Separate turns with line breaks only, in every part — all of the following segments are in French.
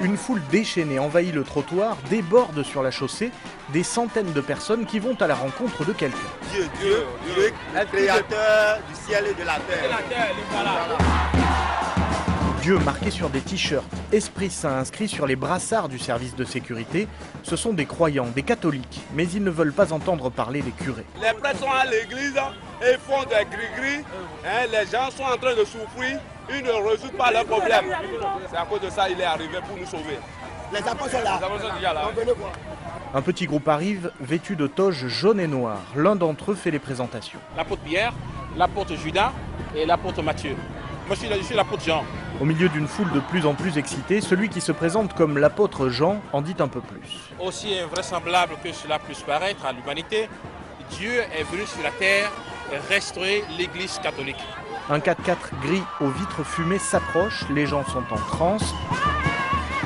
Une foule déchaînée envahit le trottoir, déborde sur la chaussée, des centaines de personnes qui vont à la rencontre de quelqu'un.
Dieu, le créateur du ciel et de la terre.
Dieu marqué sur des t-shirts, Esprit Saint inscrit sur les brassards du service de sécurité. Ce sont des croyants, des catholiques, mais ils ne veulent pas entendre parler des curés.
Les prêtres sont à l'église et font des gris-gris. Les gens sont en train de souffrir, ils ne résolvent pas leurs problèmes. C'est à cause de ça qu'il est arrivé pour nous sauver.
Les apôtres sont là. Venez voir.
Un petit groupe arrive, vêtu de toges jaunes et noires. L'un d'entre eux fait les présentations.
L'apôtre Pierre, l'apôtre Judas et l'apôtre Matthieu. Moi je suis l'apôtre Jean.
Au milieu d'une foule de plus en plus excitée, celui qui se présente comme l'apôtre Jean en dit un peu plus.
Aussi invraisemblable que cela puisse paraître à l'humanité, Dieu est venu sur la terre restaurer l'église catholique.
Un 4x4 gris aux vitres fumées s'approche, les gens sont en transe.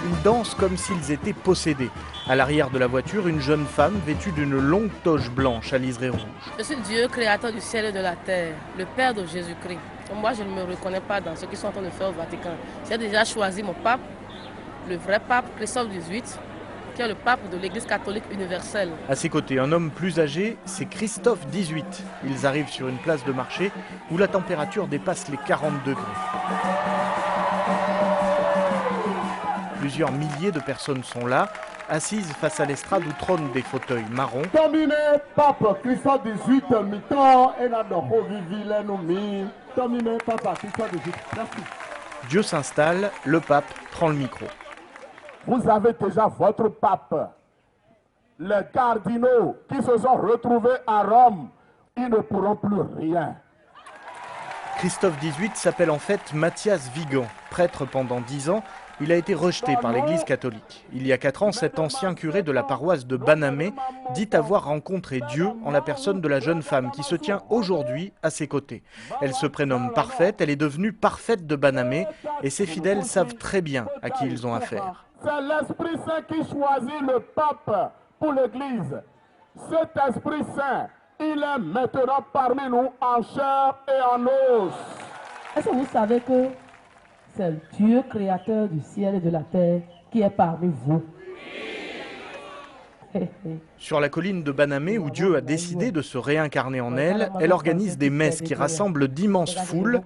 Ils dansent comme s'ils étaient possédés. À l'arrière de la voiture, une jeune femme vêtue d'une longue toge blanche à liseré rouge.
Je suis Dieu, créateur du ciel et de la terre, le Père de Jésus-Christ. Moi, je ne me reconnais pas dans ce qu'ils sont en train de faire au Vatican. J'ai déjà choisi mon pape, le vrai pape, Christophe XVIII, qui est le pape de l'Église catholique universelle.
À ses côtés, un homme plus âgé, c'est Christophe XVIII. Ils arrivent sur une place de marché où la température dépasse les 40 degrés. Plusieurs milliers de personnes sont là, assises face à l'estrade où trônent des fauteuils marrons.
Domine Papa Christophe XVIII, mi-temps, et n'a d'en vivi nous mi. Domine Papa Christophe XVIII. Merci.
Dieu s'installe, le pape prend le micro.
Vous avez déjà votre pape. Les cardinaux qui se sont retrouvés à Rome, ils ne pourront plus rien.
Christophe XVIII s'appelle en fait Mathias Vigan. Prêtre pendant 10 ans, il a été rejeté par l'Église catholique. Il y a 4 ans, cet ancien curé de la paroisse de Banamé dit avoir rencontré Dieu en la personne de la jeune femme qui se tient aujourd'hui à ses côtés. Elle se prénomme Parfaite, elle est devenue Parfaite de Banamé et ses fidèles savent très bien à qui ils ont affaire.
C'est l'Esprit Saint qui choisit le pape pour l'Église. Cet Esprit Saint, il est maintenant parmi nous en chair et en os.
Est-ce que vous savez que c'est le Dieu créateur du ciel et de la terre qui est parmi vous?
Sur la colline de Banamé, où Dieu a décidé de se réincarner en elle, elle organise des messes qui rassemblent d'immenses foules.